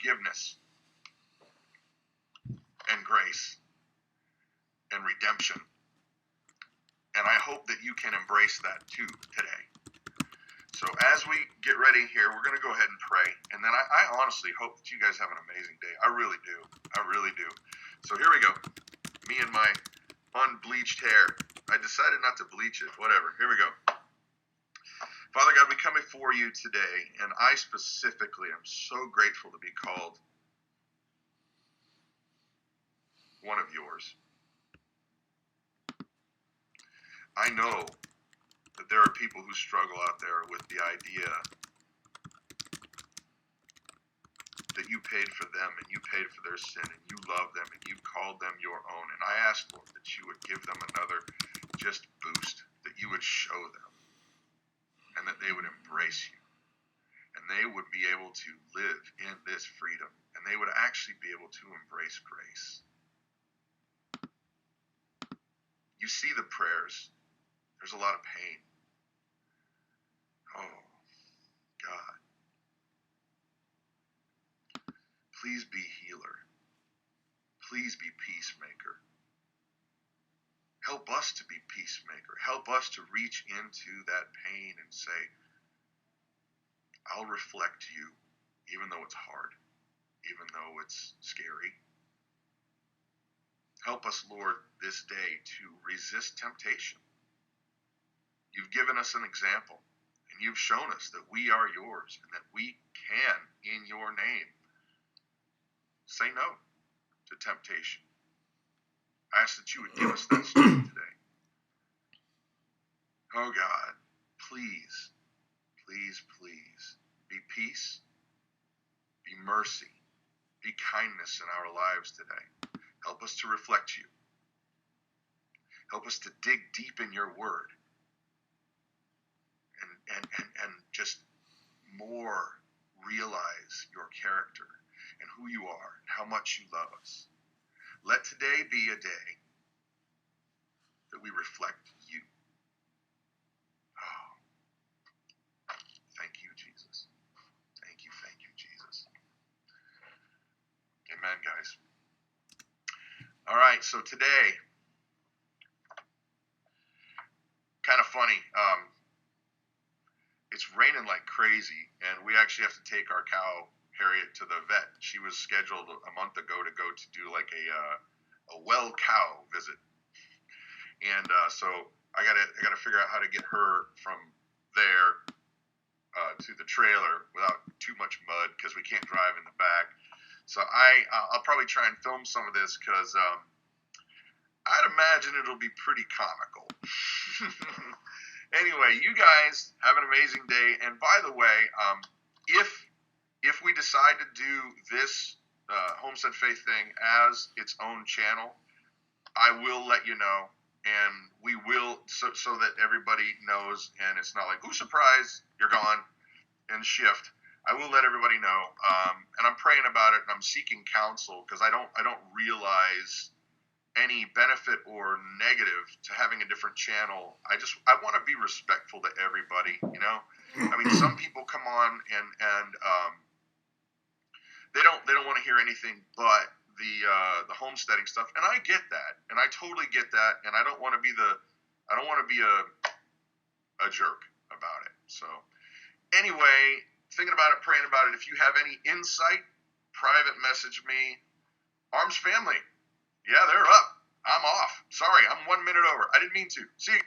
forgiveness and grace and redemption. And I hope that you can embrace that too today. So as we get ready here, we're going to go ahead and pray. And then I honestly hope that you guys have an amazing day. I really do. I really do. So here we go. Me and my unbleached hair. I decided not to bleach it. Whatever. Here we go. Father God, we come before you today, and I specifically am so grateful to be called one of yours. I know that there are people who struggle out there with the idea that you paid for them and you paid for their sin and you love them and you called them your own. And I ask, Lord, that you would give them another just boost, that you would show them and that they would embrace you and they would be able to live in this freedom and they would actually be able to embrace grace. You see the prayers. There's a lot of pain. Oh, God. Please be healer. Please be peacemaker. Help us to be peacemaker. Help us to reach into that pain and say, I'll reflect you, even though it's hard, even though it's scary. Help us, Lord, this day to resist temptation. You've given us an example, and you've shown us that we are yours and that we can, in your name, say no to temptation. I ask that you would give us that strength today. Oh God, please, please, please, be peace, be mercy, be kindness in our lives today. Help us to reflect you. Help us to dig deep in your word. And just more realize your character and who you are and how much you love us. Let today be a day that we reflect you. Oh, thank you, Jesus. Thank you, Jesus. Amen, guys. All right, so today, kind of funny. It's raining like crazy, and we actually have to take our cow Harriet to the vet. She was scheduled a month ago to go to do like a well cow visit, and so I gotta figure out how to get her from there to the trailer without too much mud because we can't drive in the back. So I'll probably try and film some of this because I'd imagine it'll be pretty comical. Anyway, you guys have an amazing day. And by the way, if we decide to do this Homestead Faith thing as its own channel, I will let you know, and we will so that everybody knows, and it's not like, ooh, surprise, you're gone, and shift. I will let everybody know, and I'm praying about it, and I'm seeking counsel because I don't realize any benefit or negative to having a different channel. I want to be respectful to everybody, you know. I mean, some people come on and they don't want to hear anything but the homesteading stuff, and I get that, and I totally get that, and I don't want to be a jerk about it. So anyway, thinking about it, praying about it. If you have any insight, private message me. Arms family. Yeah, they're up. I'm off. Sorry, I'm 1 minute over. I didn't mean to. See you.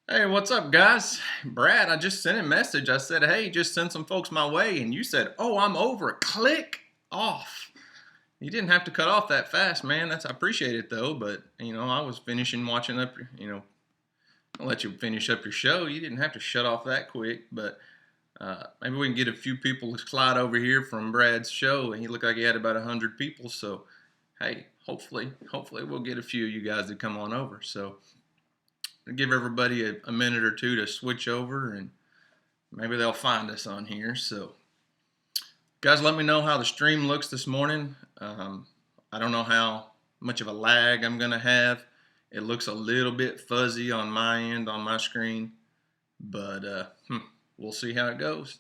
Hey, what's up, guys? Brad, I just sent a message. I said, hey, just send some folks my way. And you said, oh, I'm over. Click off. You didn't have to cut off that fast, man. I appreciate it, though. But, I was finishing watching up, I'll let you finish up your show. You didn't have to shut off that quick. But maybe we can get a few people to slide over here from Brad's show. And he looked like he had about 100 people. So, hey, hopefully we'll get a few of you guys to come on over. So, give everybody a minute or two to switch over, and maybe they'll find us on here. So Guys, let me know how the stream looks this morning. I don't know how much of a lag I'm going to have. It looks a little bit fuzzy on my end on my screen, but we'll see how it goes.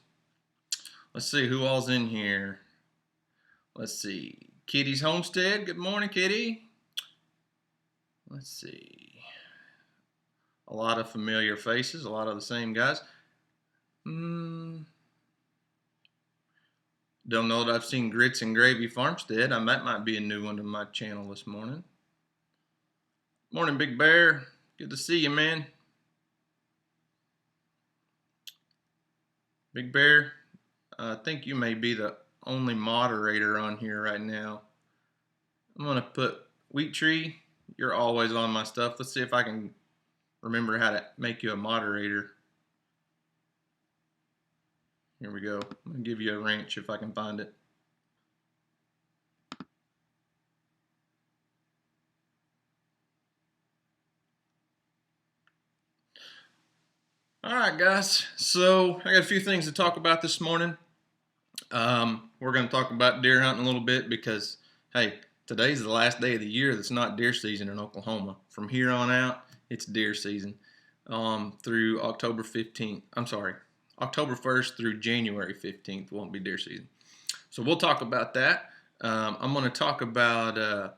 Let's see who all's in here. Let's see. Kitty's Homestead. Good morning, Kitty. Let's see. A lot of familiar faces, a lot of the same guys. Don't know that I've seen Grits and Gravy Farmstead. That might be a new one to my channel this morning. Morning, Big Bear. Good to see you, man. Big Bear, I think you may be the only moderator on here right now. I'm going to put Wheat Tree. You're always on my stuff. Let's see if I can remember how to make you a moderator. Here we go. I'm going to give you a wrench if I can find it. All right, guys. So I got a few things to talk about this morning. We're going to talk about deer hunting a little bit because, hey, today's the last day of the year that's not deer season in Oklahoma. From here on out, it's deer season through October 15th. I'm sorry, October 1st through January 15th won't be deer season. So we'll talk about that. I'm going to talk about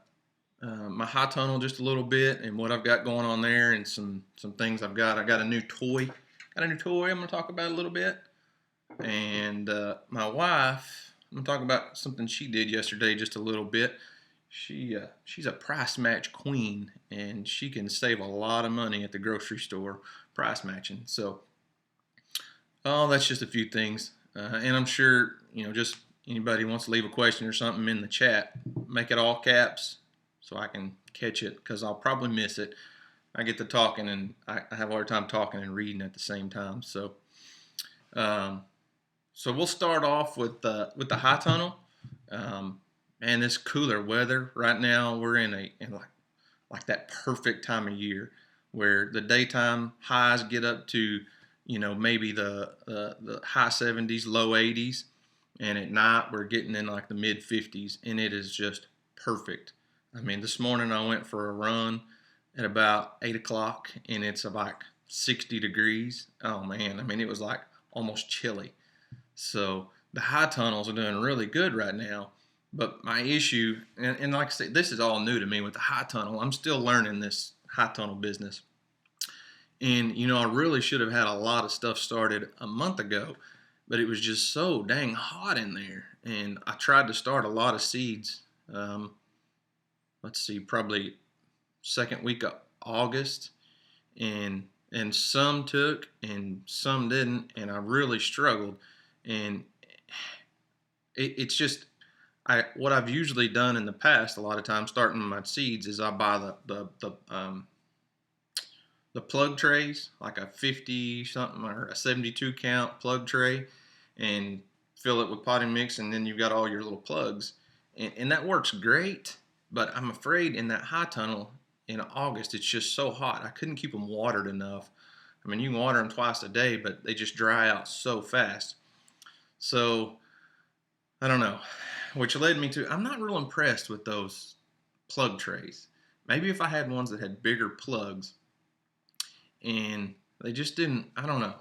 my high tunnel just a little bit and what I've got going on there and some things I've got. I got a new toy. I'm going to talk about a little bit. And my wife, I'm going to talk about something she did yesterday just a little bit. She's a price match queen, and she can save a lot of money at the grocery store price matching. So, that's just a few things. And I'm sure, just anybody wants to leave a question or something in the chat, make it all caps so I can catch it because I'll probably miss it. I get to talking and I have a hard time talking and reading at the same time. So, we'll start off with the high tunnel. Man, this cooler weather right now, we're in like that perfect time of year where the daytime highs get up to, maybe the high 70s, low 80s, and at night we're getting in like the mid 50s, and it is just perfect. I mean, this morning I went for a run at about 8 o'clock, and it's like 60 degrees. Oh man, I mean, it was like almost chilly. So the high tunnels are doing really good right now. But my issue, and like I said, this is all new to me with the high tunnel. I'm still learning this high tunnel business. And, I really should have had a lot of stuff started a month ago, but it was just so dang hot in there. And I tried to start a lot of seeds. Probably second week of August. And some took and some didn't. And I really struggled. And it's just, what I've usually done in the past, a lot of times starting my seeds, is I buy the plug trays, like a 50 something or a 72 count plug tray, and fill it with potting mix, and then you've got all your little plugs, and that works great. But I'm afraid in that high tunnel in August, it's just so hot. I couldn't keep them watered enough. I mean, you can water them twice a day, but they just dry out so fast. So I don't know, which led me to, I'm not real impressed with those plug trays. Maybe if I had ones that had bigger plugs, and they just didn't, I don't know.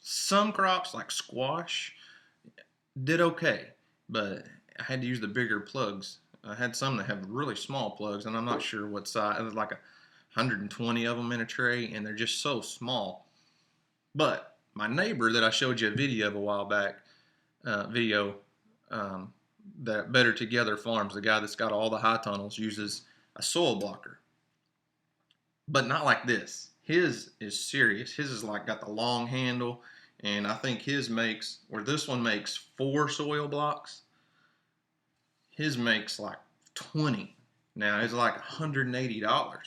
Some crops like squash did okay, but I had to use the bigger plugs. I had some that have really small plugs, and I'm not sure what size. There's like 120 of them in a tray, and they're just so small. But my neighbor that I showed you a video of a while back, that Better Together Farms, the guy that's got all the high tunnels, uses a soil blocker. But not like this. His is serious. His is like got the long handle, and I think his makes, or this one makes 4 soil blocks. His makes like 20. Now it's like $180.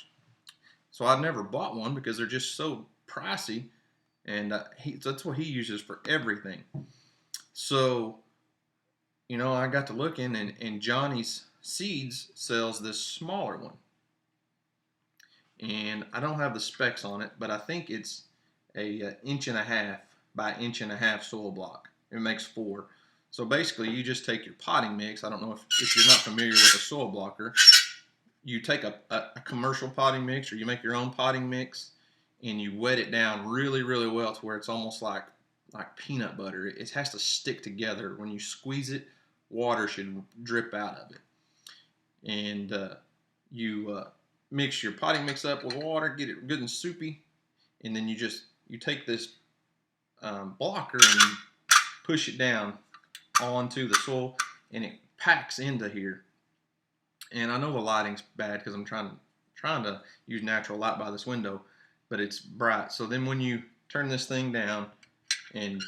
So I've never bought one because they're just so pricey, and that's what he uses for everything. So, I got to looking, and Johnny's Seeds sells this smaller one. And I don't have the specs on it, but I think it's a 1.5 inch by 1.5 inch soil block. It makes 4. So basically, you just take your potting mix. I don't know if you're not familiar with a soil blocker. You take a commercial potting mix, or you make your own potting mix, and you wet it down really, really well to where it's almost like peanut butter. It has to stick together. When you squeeze it, water should drip out of it. And you mix your potting mix up with water, get it good and soupy, and then you take this blocker and you push it down onto the soil, and it packs into here. And I know the lighting's bad because I'm trying to use natural light by this window, but it's bright. So then when you turn this thing down and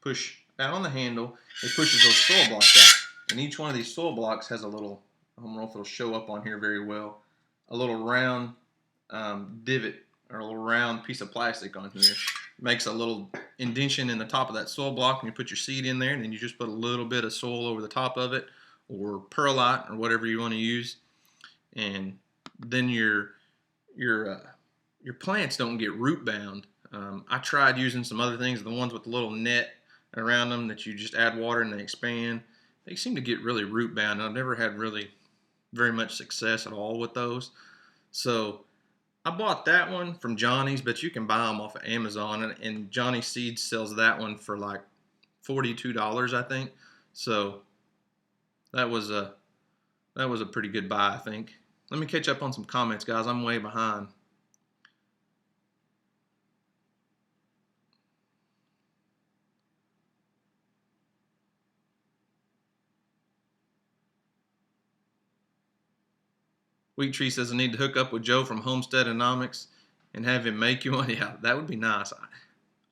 push down on the handle, it pushes those soil blocks out. And each one of these soil blocks has a little, I don't know if it'll show up on here very well, a little round divot or a little round piece of plastic on here. It makes a little indentation in the top of that soil block, and you put your seed in there, and then you just put a little bit of soil over the top of it, or perlite, or whatever you want to use. And then your plants don't get root bound. I tried using some other things, the ones with the little net around them that you just add water and they expand. They seem to get really root bound, and I've never had really very much success at all with those. So I bought that one from Johnny's, but you can buy them off of Amazon, and Johnny Seeds sells that one for like $42, I think. So that was a pretty good buy, I think. Let me catch up on some comments, guys. I'm way behind. Wheat Tree says I need to hook up with Joe from Homestead and have him make you one. Yeah, that would be nice.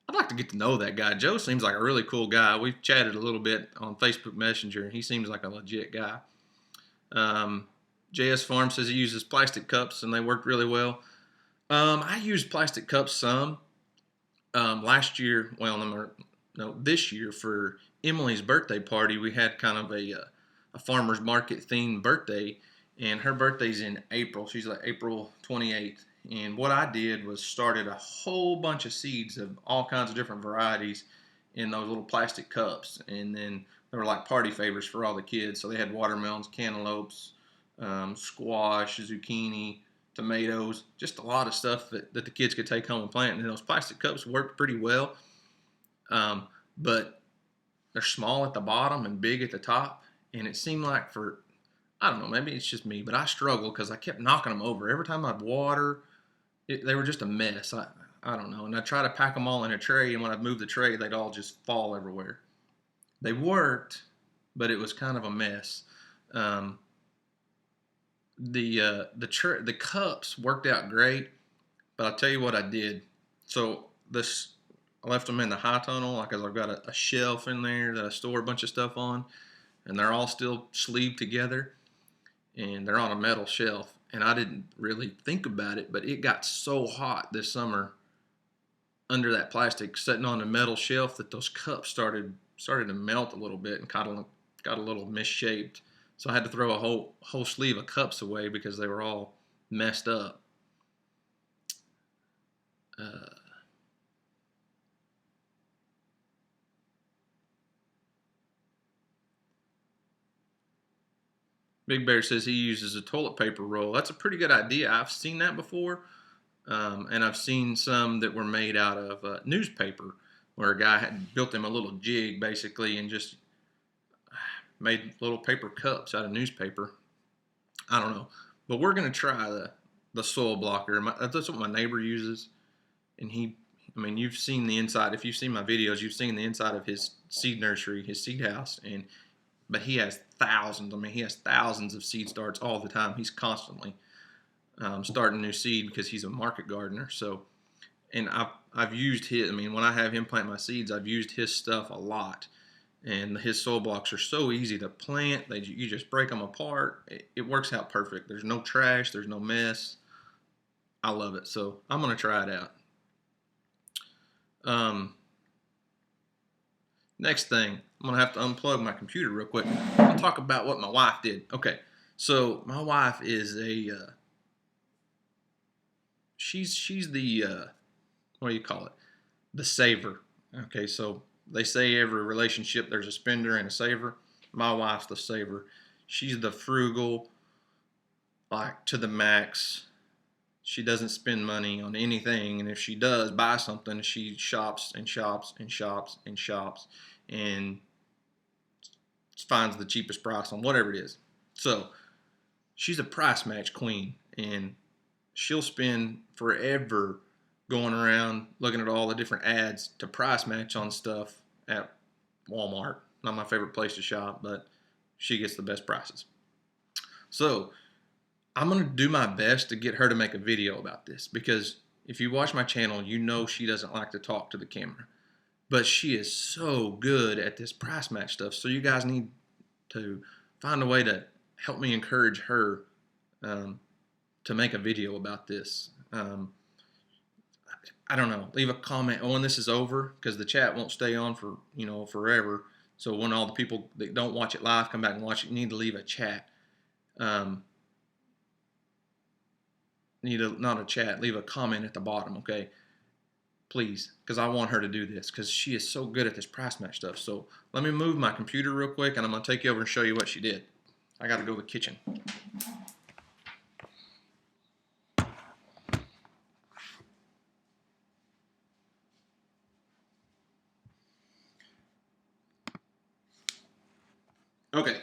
I'd like to get to know that guy. Joe seems like a really cool guy. We've chatted a little bit on Facebook Messenger, and he seems like a legit guy. JS Farm says he uses plastic cups, and they worked really well. I used plastic cups some last year. Well, no, this year for Emily's birthday party, we had kind of a farmer's market themed birthday, and her birthday's in April. She's like April 28th. And what I did was started a whole bunch of seeds of all kinds of different varieties in those little plastic cups. And then they were like party favors for all the kids. So they had watermelons, cantaloupes, squash, zucchini, tomatoes, just a lot of stuff that the kids could take home and plant. And those plastic cups worked pretty well. But they're small at the bottom and big at the top. And it seemed like I don't know, maybe it's just me, but I struggled because I kept knocking them over. Every time I'd water, they were just a mess. I don't know. And I'd try to pack them all in a tray, and when I'd move the tray, they'd all just fall everywhere. They worked, but it was kind of a mess. The cups worked out great, but I'll tell you what I did. So I left them in the high tunnel, like I've got a shelf in there that I store a bunch of stuff on, and they're all still sleeved together, and they're on a metal shelf. And I didn't really think about it, but it got so hot this summer under that plastic sitting on a metal shelf that those cups started to melt a little bit and got a little misshaped. So I had to throw a whole sleeve of cups away because they were all messed up. Big Bear says he uses a toilet paper roll. That's a pretty good idea. I've seen that before. And I've seen some that were made out of newspaper, where a guy had built them a little jig basically and just made little paper cups out of newspaper. I don't know, but we're gonna try the soil blocker. That's what my neighbor uses, and you've seen the inside. If you've seen my videos, you've seen the inside of his seed nursery, his seed house, but he has thousands. He has thousands of seed starts all the time. He's constantly starting new seed because he's a market gardener. So, and I've used his. When I have him plant my seeds, I've used his stuff a lot. And his soil blocks are so easy to plant. You just break them apart. It works out perfect. There's no trash. There's no mess. I love it. So I'm gonna try it out. Next thing, I'm gonna have to unplug my computer real quick. I'll talk about what my wife did. Okay, so my wife is she's the what do you call it? The saver. Okay, so they say every relationship there's a spender and a saver. My wife's the saver. She's the frugal, like to the max. She doesn't spend money on anything, and if she does buy something, she shops and shops and shops and shops and finds the cheapest price on whatever it is. So she's a price match queen, and she'll spend forever going around looking at all the different ads to price match on stuff at Walmart. Not my favorite place to shop, but she gets the best prices. So I'm going to do my best to get her to make a video about this, because if you watch my channel, you know she doesn't like to talk to the camera. But she is so good at this price match stuff. So you guys need to find a way to help me encourage her to make a video about this. I don't know. Leave a comment when this is over, because the chat won't stay on for forever. So when all the people that don't watch it live come back and watch it, you need to leave a chat. Not a chat, leave a comment at the bottom, okay? Please, because I want her to do this, because she is so good at this price match stuff. So let me move my computer real quick, and I'm going to take you over and show you what she did. I got to go to the kitchen. Okay.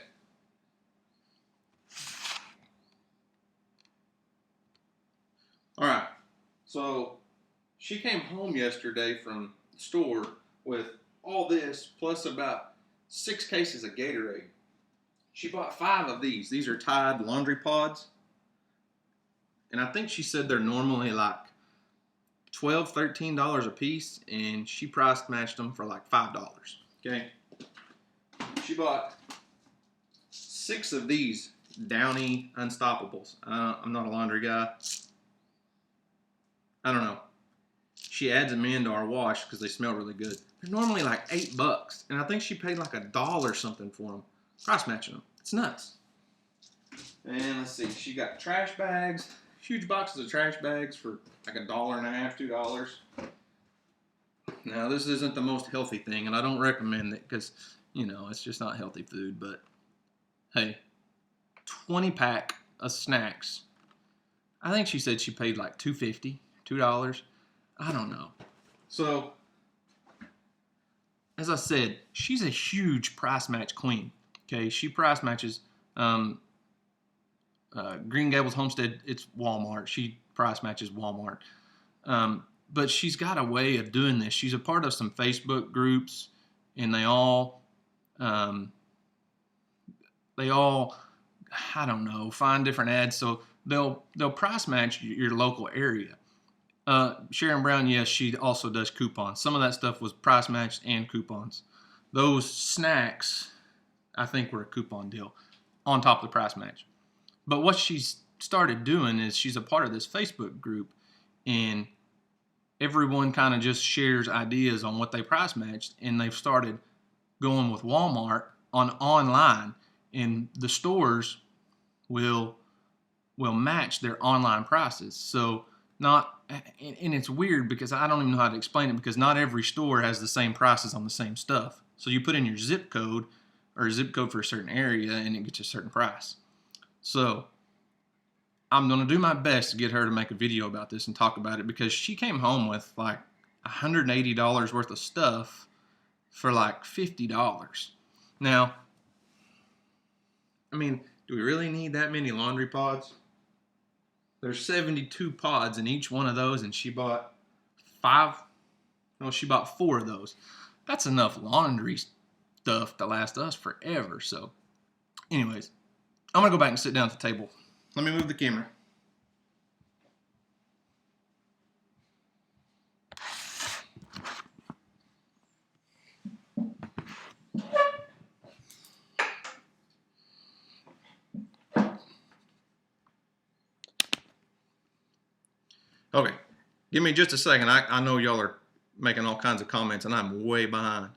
All right. So she came home yesterday from the store with all this plus about 6 cases of Gatorade. She bought 5 of these. These are Tide laundry pods. And I think she said they're normally like $12, $13 a piece, and she price matched them for like $5. Okay. She bought 6 of these Downy Unstoppables. I'm not a laundry guy. I don't know. She adds them into our wash because they smell really good. They're normally like $8, and I think she paid like $1 something for them. Price matching them. It's nuts. And let's see, she got trash bags, huge boxes of trash bags for like $1.50, $2. Now this isn't the most healthy thing, and I don't recommend it because it's just not healthy food. But hey, 20-pack of snacks. I think she said she paid like $2.50, $2. I don't know. So, as I said, she's a huge price match queen. Okay, she price matches Green Gables Homestead. It's Walmart. She price matches Walmart. But she's got a way of doing this. She's a part of some Facebook groups, and they all I don't know, find different ads. So they'll price match your local area. Sharon Brown, yes, she also does coupons. Some of that stuff was price matched and coupons. Those snacks, I think, were a coupon deal on top of the price match. But what she's started doing is she's a part of this Facebook group, and everyone kind of just shares ideas on what they price matched, and they've started going with Walmart online, and the stores will match their online prices. So and it's weird because I don't even know how to explain it, because not every store has the same prices on the same stuff. So you put in your zip code or a zip code for a certain area, and it gets you a certain price. So I'm going to do my best to get her to make a video about this and talk about it, because she came home with like $180 worth of stuff for like $50. Now, I mean, do we really need that many laundry pods? There's 72 pods in each one of those, and she bought 4 of those. That's enough laundry stuff to last us forever. So, anyways, I'm going to go back and sit down at the table. Let me move the camera. Okay, give me just a second. I know y'all are making all kinds of comments, and I'm way behind.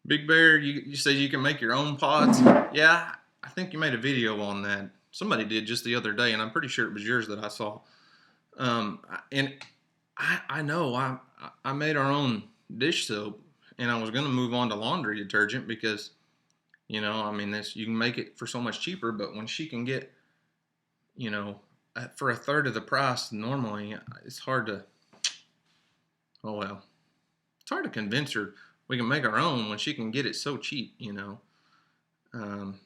Big Bear, you said you can make your own pods. Yeah, I think you made a video on that. Somebody did just the other day, and I'm pretty sure it was yours that I saw. And I know I made our own dish soap, and I was going to move on to laundry detergent because, I mean, this you can make it for so much cheaper. But when she can get, you know, for a third of the price normally, it's hard to. Oh well, it's hard to convince her we can make our own when she can get it so cheap. Um,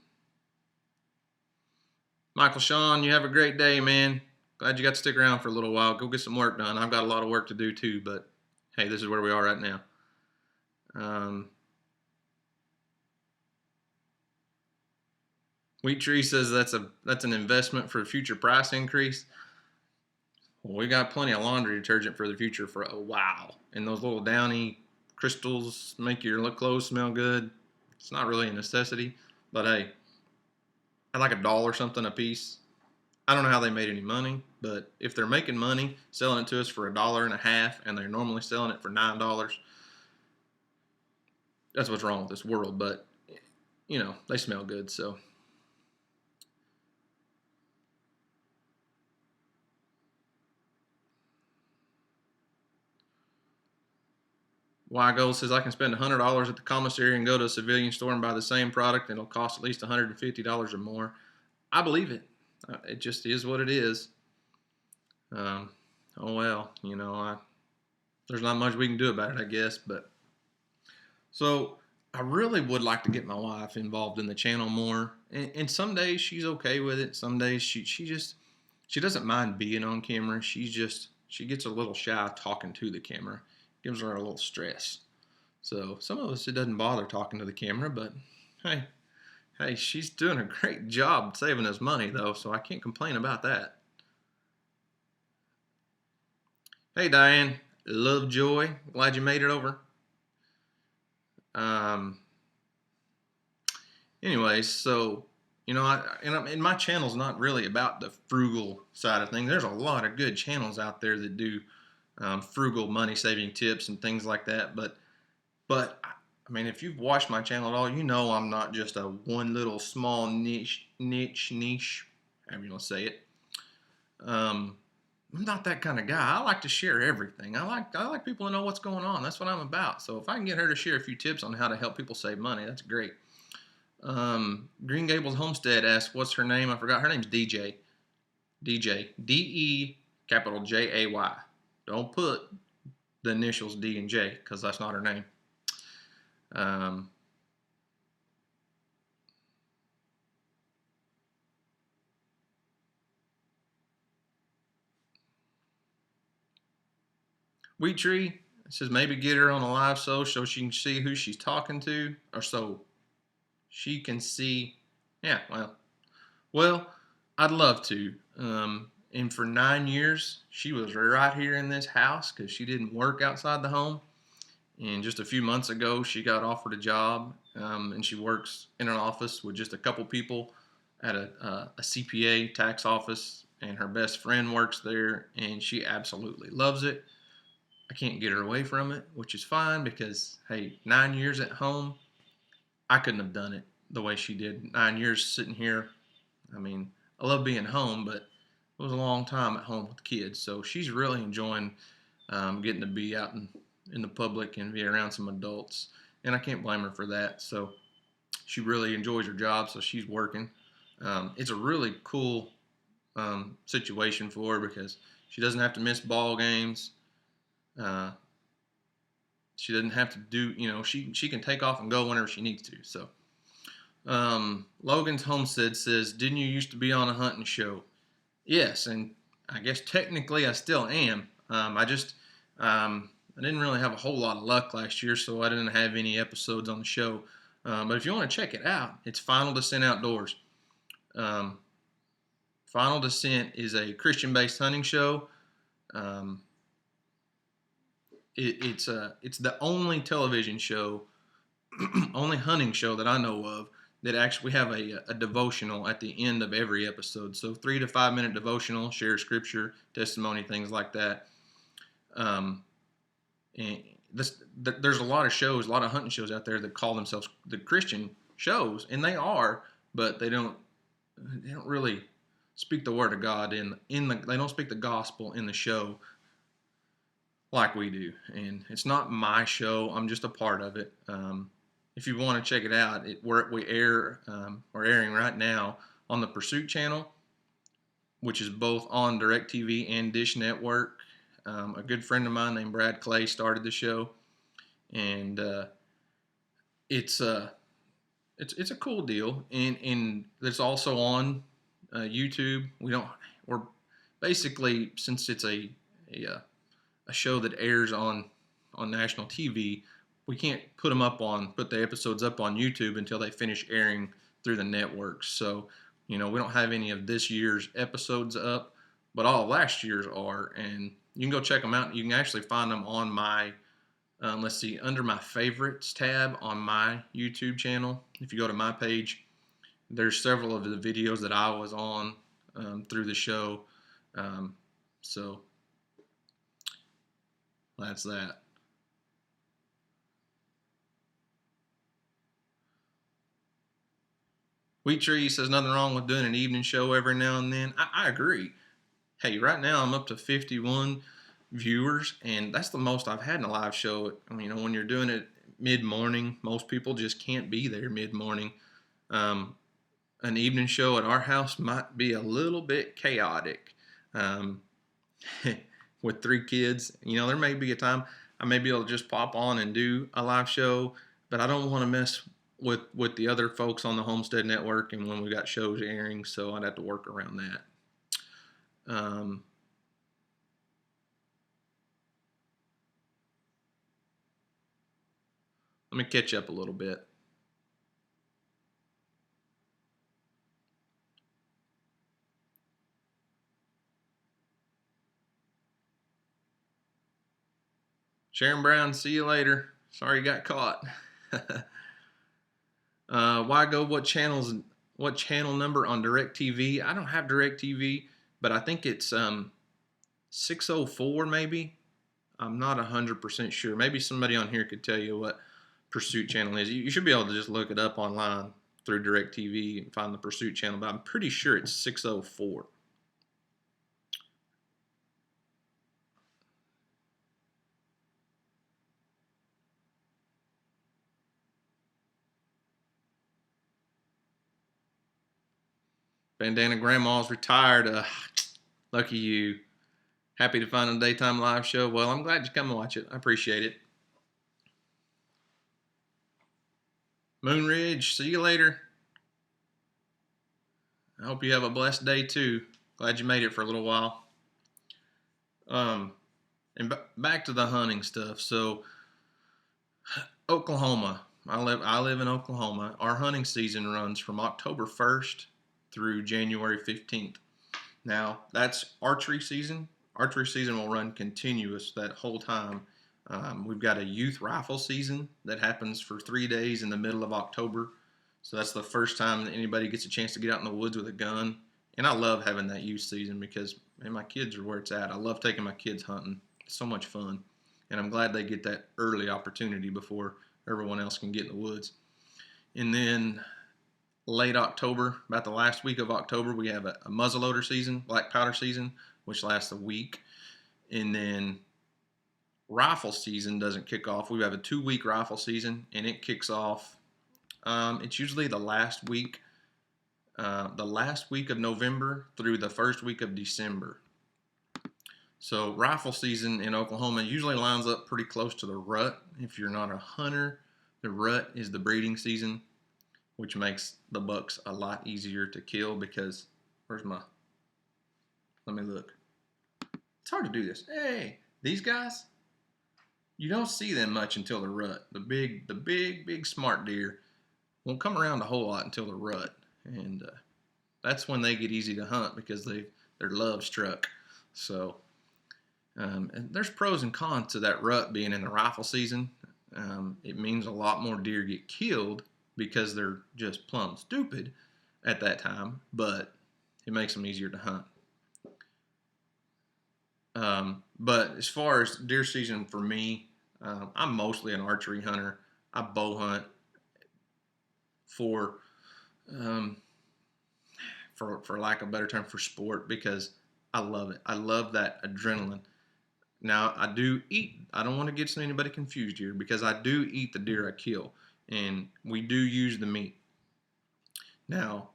Michael Sean, you have a great day, man. Glad you got to stick around for a little while. Go get some work done. I've got a lot of work to do too, but hey, this is where we are right now. Wheat Tree says that's an investment for a future price increase. Well, we got plenty of laundry detergent for the future for a while, and those little Downy crystals make your clothes smell good. It's not really a necessity, but hey, I like $1 or something a piece. I don't know how they made any money, but if they're making money selling it to us for $1.50 and they're normally selling it for $9, that's what's wrong with this world. But they smell good, so. Gold says I can spend $100 at the commissary and go to a civilian store and buy the same product, and it'll cost at least $150 or more. I believe it. It just is what it is. Oh well, there's not much we can do about it, I guess. But so I really would like to get my wife involved in the channel more. And some days she's okay with it. Some days she doesn't mind being on camera. She gets a little shy talking to the camera. Gives her a little stress. So some of us, it doesn't bother talking to the camera, but hey, she's doing a great job saving us money though, so I can't complain about that. Hey Diane, Lovejoy, glad you made it over. Anyways, so and my channel's not really about the frugal side of things. There's a lot of good channels out there that do frugal money saving tips and things like that. But I mean, if you've watched my channel at all, I'm not just a one little small niche, however you want to say it. I'm not that kind of guy. I like to share everything. I like people to know what's going on. That's what I'm about. So if I can get her to share a few tips on how to help people save money, that's great. Green Gables Homestead asks, what's her name? I forgot. Her name's DJ. DJ. D-E capital J-A-Y. Don't put the initials D and J because that's not her name. Wheat Tree says maybe get her on a live so she can see who she's talking to, or so she can see. Yeah, well, I'd love to. And for 9 years, she was right here in this house because she didn't work outside the home. And just a few months ago, she got offered a job, and she works in an office with just a couple people at a CPA tax office, and her best friend works there, and she absolutely loves it. I can't get her away from it, which is fine because, hey, 9 years at home, I couldn't have done it the way she did. 9 years sitting here. I mean, I love being home, but it was a long time at home with kids. So she's really enjoying getting to be out in the public and be around some adults. And I can't blame her for that. So she really enjoys her job, so she's working. It's a really cool situation for her because she doesn't have to miss ball games. She doesn't have to do, she can take off and go whenever she needs to. So Logan's Homestead says, didn't you used to be on a hunting show? Yes, and I guess technically I still am. I didn't really have a whole lot of luck last year, so I didn't have any episodes on the show. But if you want to check it out, it's Final Descent Outdoors. Final Descent is a Christian-based hunting show. It's the only television show, only hunting show that I know of that actually have a devotional at the end of every episode. So 3 to 5 minute devotional, share scripture, testimony, things like that. And there's a lot of shows, a lot of hunting shows out there that call themselves the Christian shows, and they are, but they don't really speak the word of God they don't speak the gospel in the show like we do. And it's not my show. I'm just a part of it. If you want to check it out, we're airing right now on the Pursuit channel, which is both on DirecTV and Dish Network. A good friend of mine named Brad Clay started the show, and it's a cool deal. And it's also on YouTube. We're basically, since it's a show that airs on national TV, we can't put the episodes up on YouTube until they finish airing through the networks. So, we don't have any of this year's episodes up, but all of last year's are, and you can go check them out. You can actually find them on my, under my favorites tab on my YouTube channel. If you go to my page, there's several of the videos that I was on through the show. So that's that. Wheat Tree says nothing wrong with doing an evening show every now and then. I agree. Hey, right now I'm up to 51 viewers, and that's the most I've had in a live show. When you're doing it mid-morning, most people just can't be there mid-morning. An evening show at our house might be a little bit chaotic. With 3 kids, there may be a time I may be able to just pop on and do a live show, but I don't want to mess with the other folks on the Homestead Network and when we got shows airing, so I'd have to work around that. Let me catch up a little bit. Sharon Brown, see you later. Sorry you got caught. Why go? What channel number on DirecTV? I don't have DirecTV, but I think it's 604 maybe. I'm not 100% sure. Maybe somebody on here could tell you what Pursuit channel is. You should be able to just look it up online through DirecTV and find the Pursuit channel, but I'm pretty sure it's 604. Bandana Grandma's retired. Lucky you. Happy to find a daytime live show. Well, I'm glad you come and watch it. I appreciate it. Moon Ridge, see you later. I hope you have a blessed day too. Glad you made it for a little while. And back to the hunting stuff. So, Oklahoma. I live in Oklahoma. Our hunting season runs from October 1st through January 15th. Now, that's archery season. Archery season will run continuous that whole time. We've got a youth rifle season that happens for 3 days in the middle of October. So that's the first time that anybody gets a chance to get out in the woods with a gun. And I love having that youth season because my kids are where it's at. I love taking my kids hunting. It's so much fun. And I'm glad they get that early opportunity before everyone else can get in the woods. And then late October, about the last week of October, we have a muzzleloader season, black powder season, which lasts a week. And then rifle season doesn't kick off. We have a 2-week rifle season, and it kicks off. It's usually the last week of November through the first week of December. So rifle season in Oklahoma usually lines up pretty close to the rut. If you're not a hunter, the rut is the breeding season, which makes the bucks a lot easier to kill because, let me look. It's hard to do this. Hey, these guys, you don't see them much until the rut. The big smart deer won't come around a whole lot until the rut. And that's when they get easy to hunt because they're love struck. So, and there's pros and cons to that rut being in the rifle season. It means a lot more deer get killed because they're just plumb stupid at that time, but it makes them easier to hunt. But as far as deer season for me, I'm mostly an archery hunter. I bow hunt for, um, for lack of a better term, for sport because I love it. I love that adrenaline. Now I do eat. I don't want to get anybody confused here because I do eat the deer I kill, and we do use the meat. Now,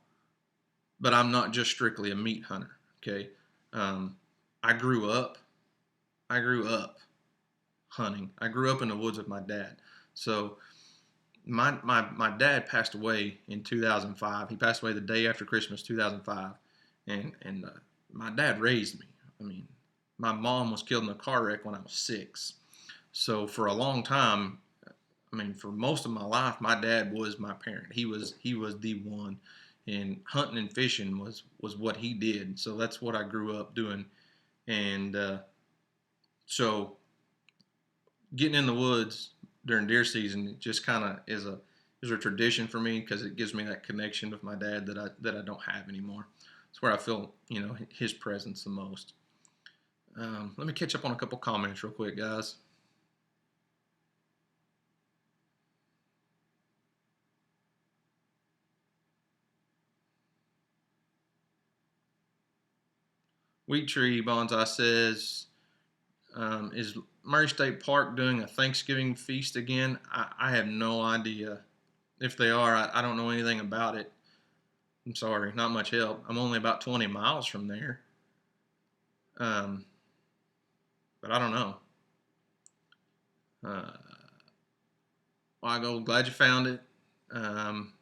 but I'm not just strictly a meat hunter. Okay, um, I grew up. I grew up hunting. I grew up in the woods with my dad. So my dad passed away in 2005. He passed away the day after Christmas 2005, and my dad raised me. I mean, my mom was killed in a car wreck when I was 6. So for a long time, I mean, for most of my life, my dad was my parent. He was the one, and hunting and fishing was what he did. So that's what I grew up doing, and so getting in the woods during deer season just kind of is a tradition for me because it gives me that connection with my dad that I don't have anymore. It's where I feel his presence the most. Let me catch up on a couple comments real quick, guys. Wheat Tree Bonsai says, is Murray State Park doing a Thanksgiving feast again? I have no idea. If they are, I don't know anything about it. I'm sorry, not much help. I'm only about 20 miles from there. Um, but I don't know. Well, glad you found it. You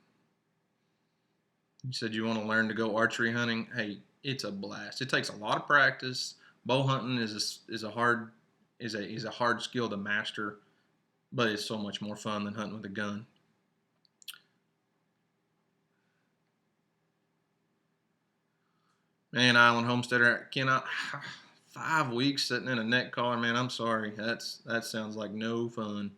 said you want to learn to go archery hunting. Hey, it's a blast. It takes a lot of practice. Bow hunting is a hard skill to master, but it's so much more fun than hunting with a gun. Man, Island Homesteader, cannot 5 weeks sitting in a neck collar, man. I'm sorry. That sounds like no fun.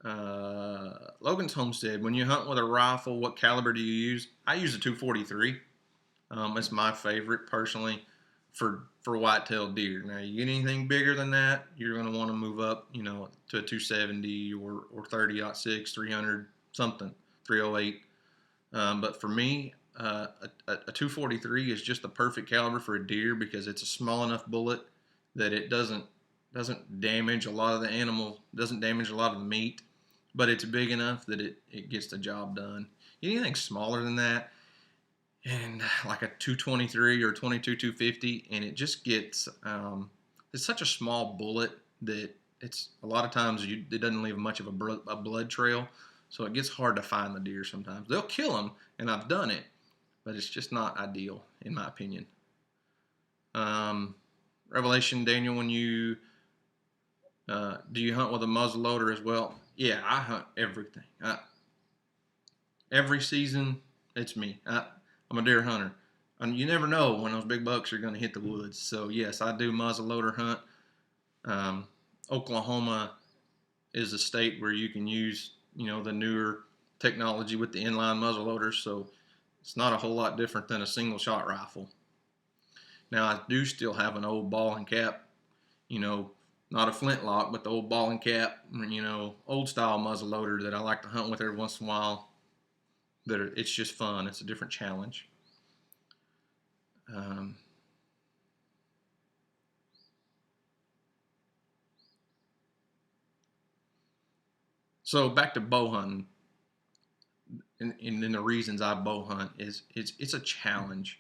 Logan's Homestead. When you hunt with a rifle, what caliber do you use? I use a 243. It's my favorite personally for white-tailed deer. Now, you get anything bigger than that, you're going to want to move up, to a 270 or 30-06, 300 something, 308. But for me, a 243 is just the perfect caliber for a deer because it's a small enough bullet that it doesn't damage a lot of the animal, doesn't damage a lot of the meat, but it's big enough that it gets the job done. Anything smaller than that, and like a 223 or 22 250, and it just gets it's such a small bullet that it's a lot of times it doesn't leave much of a blood trail, so it gets hard to find the deer sometimes. They'll kill them, and I've done it, but it's just not ideal in my opinion. Revelation Daniel, when you do you hunt with a muzzle loader as well? Yeah, I hunt everything. Every season, it's me. I'm a deer hunter. And you never know when those big bucks are going to hit the woods. So, yes, I do muzzle loader hunt. Oklahoma is a state where you can use, the newer technology with the inline muzzle loaders. So, it's not a whole lot different than a single shot rifle. Now, I do still have an old ball and cap, not a flintlock, but the old ball and cap, old style muzzle loader that I like to hunt with every once in a while. It's just fun. It's a different challenge. So back to bow hunting, and then the reasons I bow hunt is it's a challenge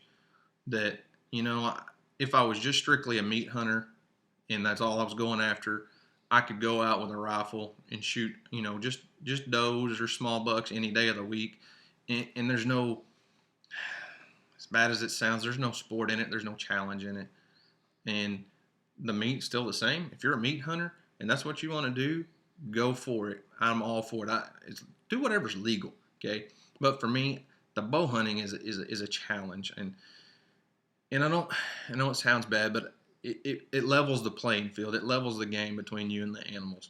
that if I was just strictly a meat hunter and that's all I was going after, I could go out with a rifle and shoot just does or small bucks any day of the week, and there's no, as bad as it sounds, there's no sport in it, there's no challenge in it, and the meat's still the same. If you're a meat hunter and that's what you want to do, go for it. I'm all for it. Do whatever's legal, okay? But for me, the bow hunting is a challenge, and I know it sounds bad, but it levels the playing field. It levels the game between you and the animals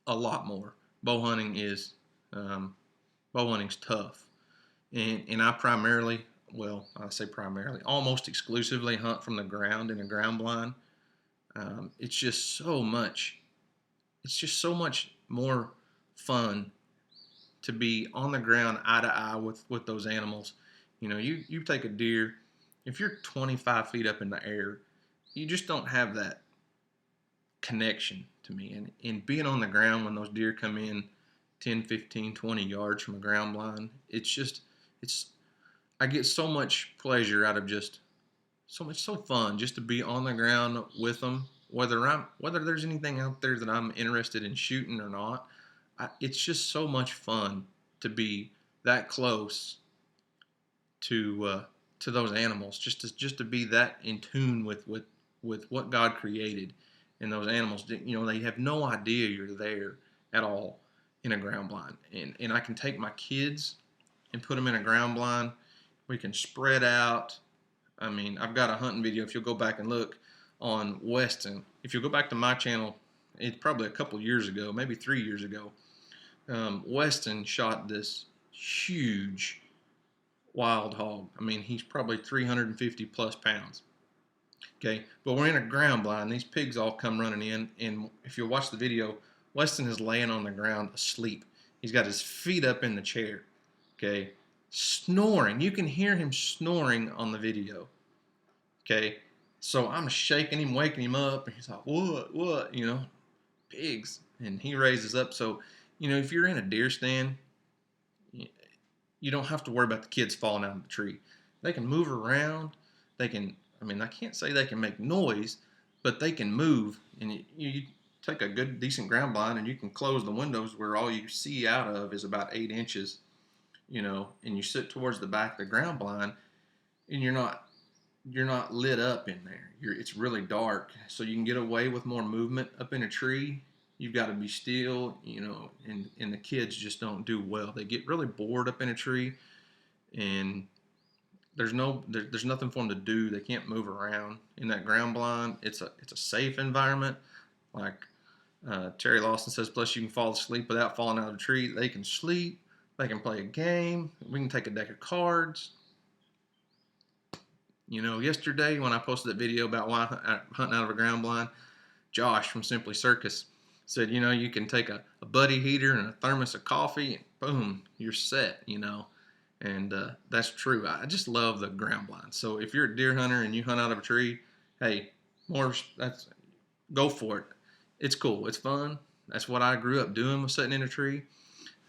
a lot more. Bow hunting is bow hunting's tough, and I primarily, well, I say primarily, almost exclusively hunt from the ground in a ground blind. It's just so much it's just so much more fun to be on the ground eye to eye with those animals. You know, you take a deer, if you're 25 feet up in the air, you just don't have that connection to me. And being on the ground when those deer come in 10, 15, 20 yards from a ground blind, it's, I get so much pleasure out of just so fun just to be on the ground with them, whether there's anything out there that I'm interested in shooting or not. It's just so much fun to be that close to those animals, just to be that in tune with what God created. And those animals, you know, they have no idea you're there at all in a ground blind. And I can take my kids and put them in a ground blind. We can spread out. I mean, I've got a hunting video. If you'll go back and look on Weston, if you'll go back to my channel, it's probably a couple years ago, maybe 3 years ago. Weston shot this huge wild hog. I mean, he's probably 350 plus pounds. Okay, but we're in a ground blind. These pigs all come running in, and if you watch the video, Weston is laying on the ground asleep. He's got his feet up in the chair. Okay, snoring. You can hear him snoring on the video. Okay, so I'm shaking him, waking him up, and he's like, "What?" You know, pigs, and he raises up. So, you know, if you're in a deer stand, you don't have to worry about the kids falling out of the tree. They can move around. They can, I mean, I can't say they can make noise, but they can move. And you take a good, decent ground blind and you can close the windows where all you see out of is about 8 inches, you know, and you sit towards the back of the ground blind and you're not lit up in there. It's really dark. So you can get away with more movement up in a tree. You've got to be still, you know, and the kids just don't do well. They get really bored up in a tree, and there's nothing for them to do. They can't move around in that ground blind. It's a safe environment, like Terry Lawson says. Plus, you can fall asleep without falling out of the tree. They can sleep. They can play a game. We can take a deck of cards. You know, yesterday when I posted that video about why hunting out of a ground blind, Josh from Simply Circus said, you know, you can take a buddy heater and a thermos of coffee and boom, you're set, you know. And that's true. I just love the ground blind. So if you're a deer hunter and you hunt out of a tree, hey, go for it. It's cool. It's fun. That's what I grew up doing, was sitting in a tree.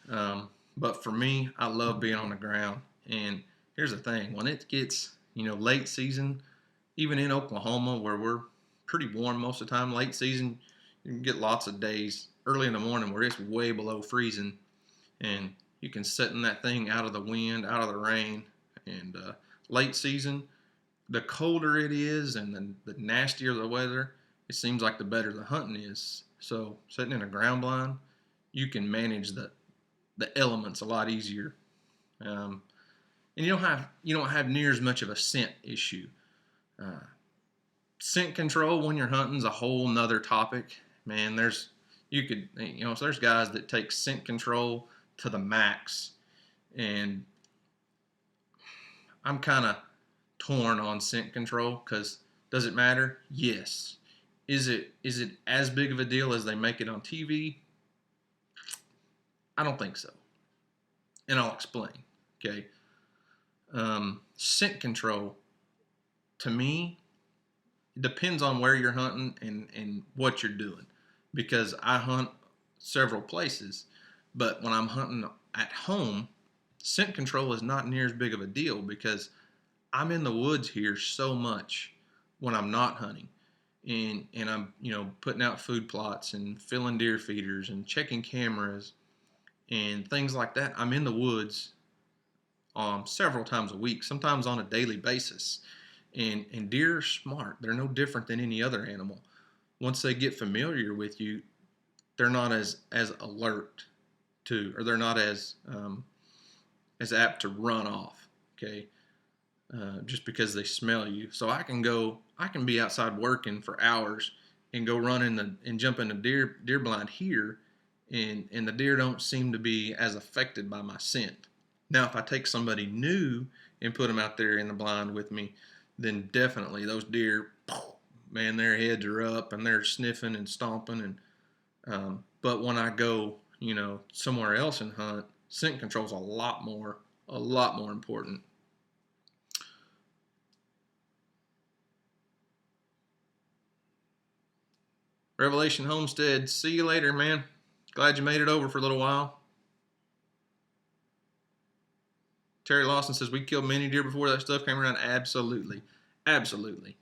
But for me, I love being on the ground. And here's the thing. When it gets, you know, late season, even in Oklahoma where we're pretty warm most of the time, late season, you can get lots of days early in the morning where it's way below freezing, and you can sit in that thing out of the wind, out of the rain. And late season, the colder it is and the nastier the weather, it seems like the better the hunting is. So sitting in a ground blind, you can manage the elements a lot easier, and you don't have near as much of a scent issue. Scent control when you're hunting is a whole nother topic. Man, there's guys that take scent control to the max, and I'm kind of torn on scent control, because does it matter? Yes. Is it as big of a deal as they make it on TV? I don't think so, and I'll explain. Okay, scent control, to me, it depends on where you're hunting and what you're doing, because I hunt several places, but when I'm hunting at home, scent control is not near as big of a deal, because I'm in the woods here so much when I'm not hunting, and I'm, you know, putting out food plots and filling deer feeders and checking cameras and things like that. I'm in the woods several times a week, sometimes on a daily basis. And deer are smart. They're no different than any other animal. Once they get familiar with you, they're not as alert to, or they're not as apt to run off. Okay, just because they smell you. So I can be outside working for hours and go run and jump in the deer blind here, and the deer don't seem to be as affected by my scent. Now, if I take somebody new and put them out there in the blind with me, then definitely those deer, man, their heads are up and they're sniffing and stomping, and But when I go, somewhere else and hunt, scent control is a lot more important. Revelation Homestead, see you later, man. Glad you made it over for a little while. Terry Lawson says, we killed many deer before that stuff came around. Absolutely. Absolutely.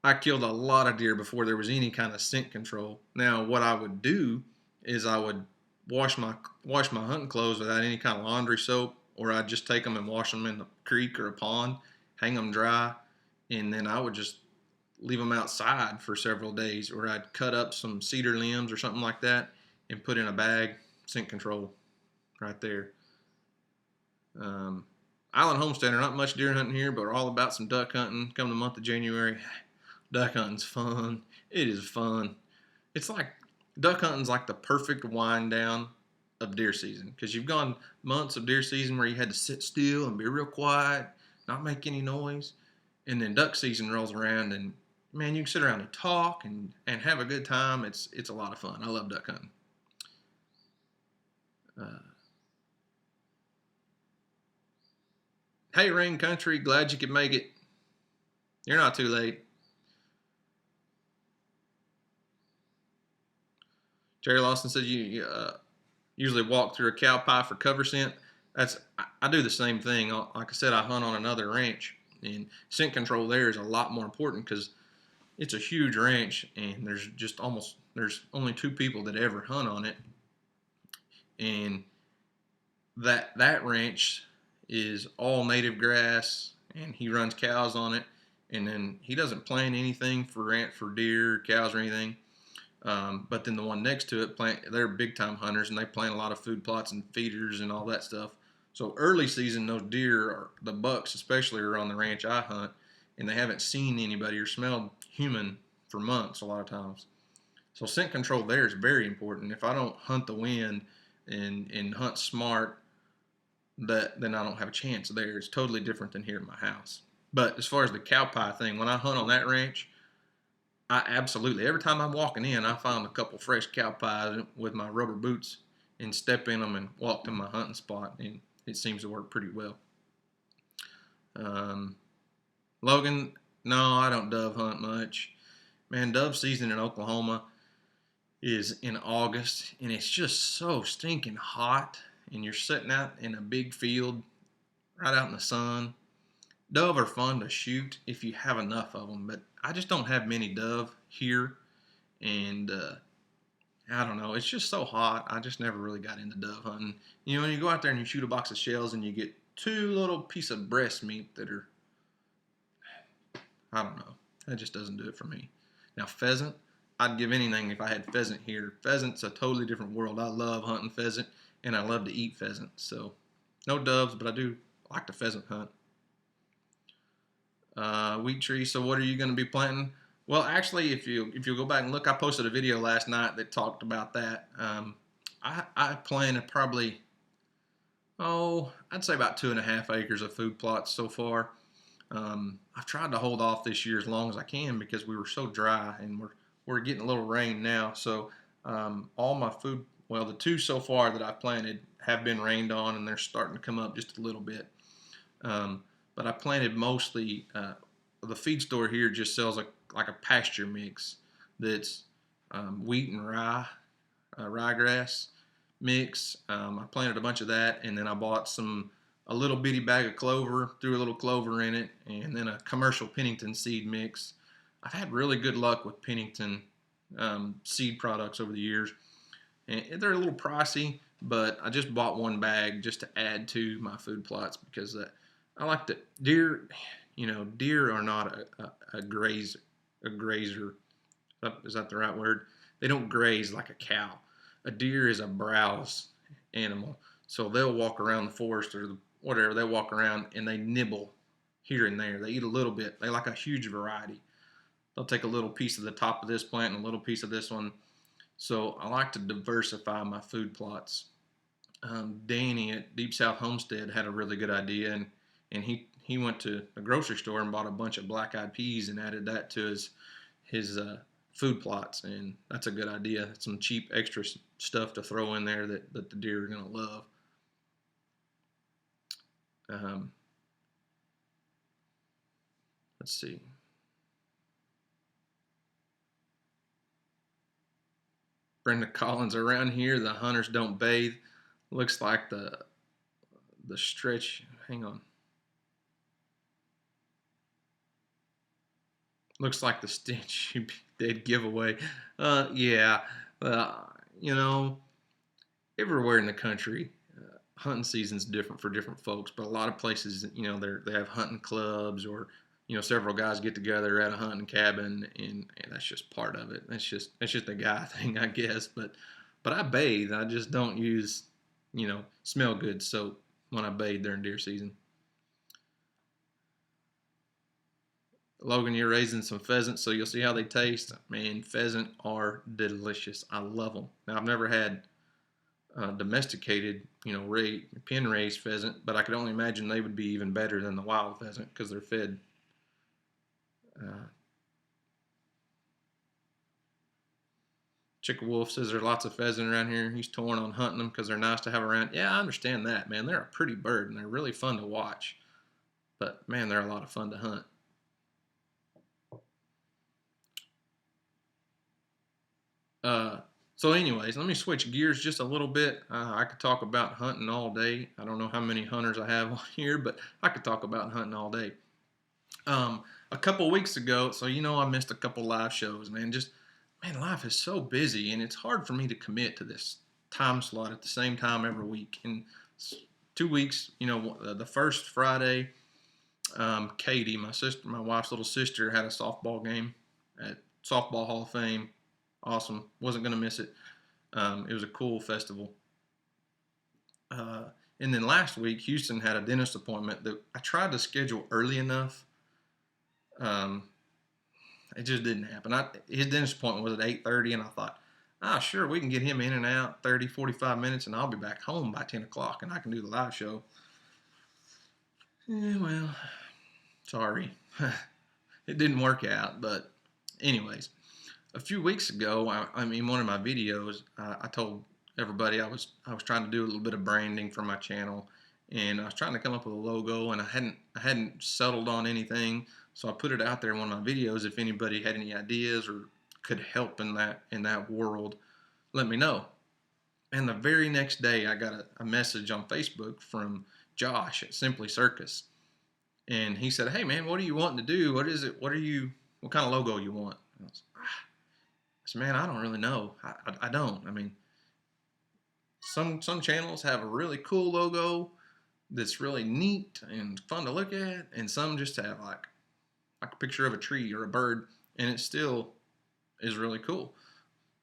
I killed a lot of deer before there was any kind of scent control. Now, what I would do is I would wash my hunting clothes without any kind of laundry soap, or I'd just take them and wash them in the creek or a pond, hang them dry, and then I would just leave them outside for several days, or I'd cut up some cedar limbs or something like that and put in a bag, scent control right there. Island Homestead are not much deer hunting here, but we're all about some duck hunting. Come the month of January, duck hunting's fun. It is fun. It's like duck hunting's like the perfect wind down of deer season, because you've gone months of deer season where you had to sit still and be real quiet, not make any noise, and then duck season rolls around and man, you can sit around and talk and have a good time. It's a lot of fun. I love duck hunting. Hey, Rain Country, glad you could make it. You're not too late. Jerry Lawson says you usually walk through a cow pie for cover scent. I do the same thing. Like I said, I hunt on another ranch, and scent control there is a lot more important because it's a huge ranch, and there's only 2 people that ever hunt on it, and that ranch is all native grass, and he runs cows on it, and then he doesn't plant anything for deer, cows, or anything. But then the one next to it, they're big time hunters, and they plant a lot of food plots and feeders and all that stuff. So early season, those deer, the bucks especially, are on the ranch I hunt, and they haven't seen anybody or smelled human for months a lot of times. So scent control there is very important. If I don't hunt the wind and hunt smart, then I don't have a chance there. It's totally different than here at my house. But as far as the cow pie thing, when I hunt on that ranch, I absolutely, every time I'm walking in, I find a couple fresh cow pies with my rubber boots and step in them and walk to my hunting spot, and it seems to work pretty well. Logan, no, I don't dove hunt much. Man, dove season in Oklahoma is in August, and it's just so stinking hot, and you're sitting out in a big field right out in the sun. Dove are fun to shoot if you have enough of them, but I just don't have many dove here, and I don't know. It's just so hot. I just never really got into dove hunting. When you go out there and you shoot a box of shells and you get 2 little pieces of breast meat that are, I don't know. That just doesn't do it for me. Now, pheasant, I'd give anything if I had pheasant here. Pheasant's a totally different world. I love hunting pheasant, and I love to eat pheasant. So, no doves, but I do like to pheasant hunt. Wheat tree. So what are you going to be planting? Well, actually, if you go back and look, I posted a video last night that talked about that. I planted probably, I'd say about 2.5 acres of food plots so far. I've tried to hold off this year as long as I can because we were so dry, and we're getting a little rain now. So all my food, well, the 2 so far that I've planted have been rained on, and they're starting to come up just a little bit. But I planted mostly, the feed store here just sells like a pasture mix that's wheat and ryegrass mix. I planted a bunch of that, and then I bought a little bitty bag of clover, threw a little clover in it, and then a commercial Pennington seed mix. I've had really good luck with Pennington seed products over the years, and they're a little pricey, but I just bought 1 bag just to add to my food plots because I like the deer. Deer are not a grazer. Is that the right word? They don't graze like a cow. A deer is a browse animal. So they'll walk around the forest or whatever. They'll walk around and they nibble here and there. They eat a little bit. They like a huge variety. They'll take a little piece of the top of this plant and a little piece of this one. So I like to diversify my food plots. Danny at Deep South Homestead had a really good idea, and he went to the grocery store and bought a bunch of black-eyed peas and added that to his food plots, and that's a good idea. Some cheap extra stuff to throw in there that the deer are going to love. Let's see. Brenda Collins, around here the hunters don't bathe. Looks like the stretch. Hang on. Looks like the stench they'd give away. Yeah, you know, everywhere in the country, hunting season's different for different folks. But a lot of places, you know, they have hunting clubs, or you know, several guys get together at a hunting cabin, and that's just part of it. That's just a guy thing, I guess. But I bathe. I just don't use, you know, smell good soap when I bathe during deer season. Logan, you're raising some pheasants, so you'll see how they taste. Man, pheasant are delicious. I love them. Now, I've never had domesticated, you know, pen raised pheasant, but I could only imagine they would be even better than the wild pheasant because they're fed. Chick Wolf says there's lots of pheasant around here. He's torn on hunting them because they're nice to have around. Yeah, I understand that, man. They're a pretty bird and they're really fun to watch. But man, they're a lot of fun to hunt. So anyways, let me switch gears just a little bit. I could talk about hunting all day. I don't know how many hunters I have on here, but I could talk about hunting all day. A couple weeks ago, so you know I missed a couple live shows, man. Man, life is so busy, and it's hard for me to commit to this time slot at the same time every week. And 2 weeks, you know, the first Friday, Katie, my wife's little sister, had a softball game at Softball Hall of Fame. Awesome. Wasn't going to miss it. It was a cool festival. And then last week, Houston had a dentist appointment that I tried to schedule early enough. It just didn't happen. His dentist appointment was at 8:30, and I thought, sure, we can get him in and out 30, 45 minutes, and I'll be back home by 10 o'clock, and I can do the live show. Yeah, well, sorry. It didn't work out, but anyways. A few weeks ago, I mean, one of my videos, I told everybody I was trying to do a little bit of branding for my channel, and I was trying to come up with a logo, and I hadn't settled on anything, so I put it out there in one of my videos. If anybody had any ideas or could help in that world, let me know. And the very next day, I got a message on Facebook from Josh at Simply Circus, and he said, "Hey man, what are you wanting to do? What is it? What kind of logo you want?" And I said, "Man, I don't really know. I don't. I mean, some channels have a really cool logo that's really neat and fun to look at, and some just have like a picture of a tree or a bird, and it still is really cool."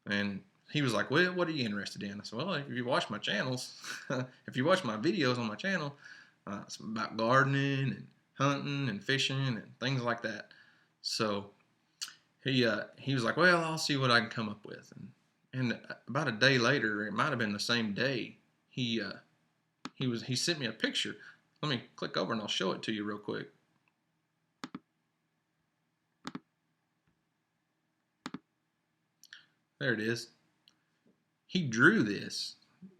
And he was like, "Well, what are you interested in?" I said, "Well, if you watch my channels, if you watch my videos on my channel, it's about gardening and hunting and fishing and things like that." So he was like, "Well, I'll see what I can come up with." And about a day later, it might have been the same day, he sent me a picture. Let me click over and I'll show it to you real quick. There it is. He drew this.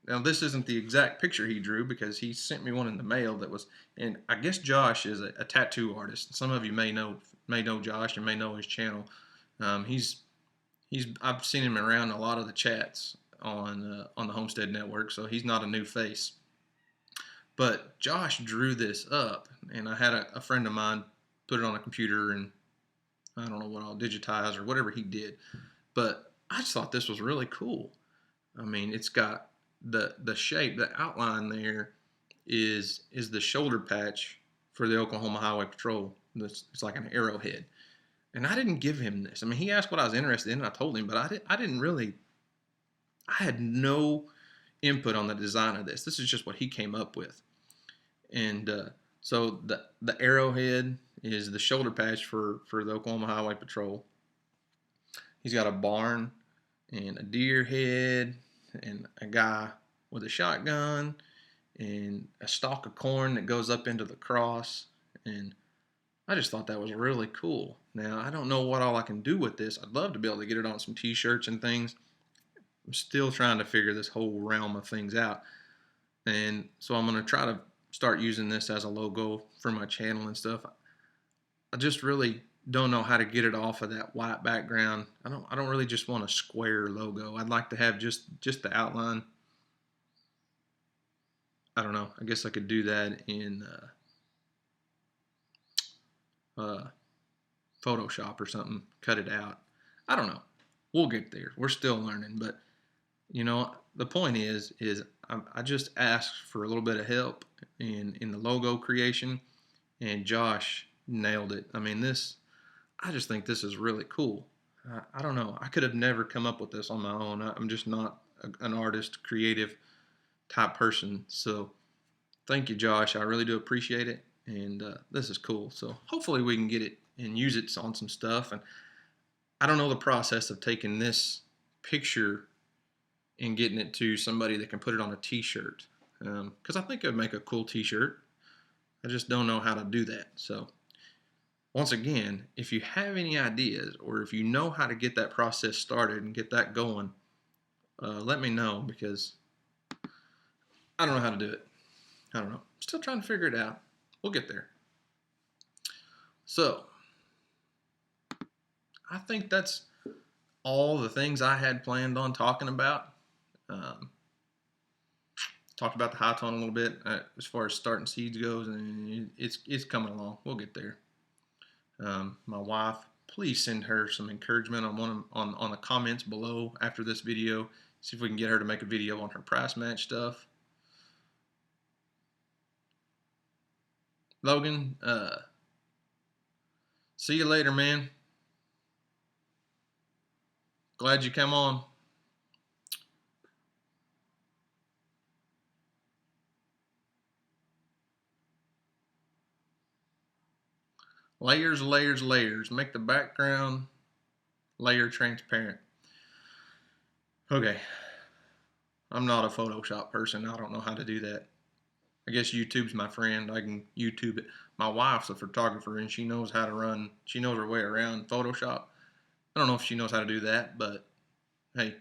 Now this isn't the exact picture he drew because he sent me one in the mail that was, and I guess Josh is a tattoo artist. Some of you may know Josh and may know his channel. I've seen him around a lot of the chats on the Homestead Network, so he's not a new face. But Josh drew this up, and I had a friend of mine put it on a computer, and I don't know what I'll digitize or whatever he did. But I just thought this was really cool. I mean, it's got the shape, the outline there is the shoulder patch for the Oklahoma Highway Patrol. It's like an arrowhead. And I didn't give him this. I mean, he asked what I was interested in, and I told him, but I didn't really, I had no input on the design of this. This is just what he came up with. And so the arrowhead is the shoulder patch for the Oklahoma Highway Patrol. He's got a barn and a deer head and a guy with a shotgun and a stalk of corn that goes up into the cross. And I just thought that was really cool. Now, I don't know what all I can do with this. I'd love to be able to get it on some t-shirts and things. I'm still trying to figure this whole realm of things out. And so I'm going to try to start using this as a logo for my channel and stuff. I just really don't know how to get it off of that white background. I don't really just want a square logo. I'd like to have just the outline. I don't know. I guess I could do that in Photoshop or something. Cut it out. I don't know. We'll get there. We're still learning, but you know, the point is I just asked for a little bit of help in the logo creation, and Josh nailed it. I mean, I just think this is really cool. I don't know. I could have never come up with this on my own. I'm just not an artist, creative type person. So thank you, Josh. I really do appreciate it, and this is cool. So hopefully we can get it and use it on some stuff. And I don't know the process of taking this picture and getting it to somebody that can put it on a t-shirt, because I think it would make a cool t-shirt. I just don't know how to do that. So once again, if you have any ideas or if you know how to get that process started and get that going, let me know, because I don't know how to do it. I don't know. Still trying to figure it out. We'll get there. So I think that's all the things I had planned on talking about. Talked about the high tone a little bit as far as starting seeds goes, and it's coming along. We'll get there. My wife, please send her some encouragement on the comments below after this video. See if we can get her to make a video on her price match stuff. Logan, see you later, man. Glad you came on. Layers, layers, layers. Make the background layer transparent. Okay. I'm not a Photoshop person. I don't know how to do that. I guess YouTube's my friend. I can YouTube it. My wife's a photographer, and she knows how to she knows her way around Photoshop. I don't know if she knows how to do that, but hey,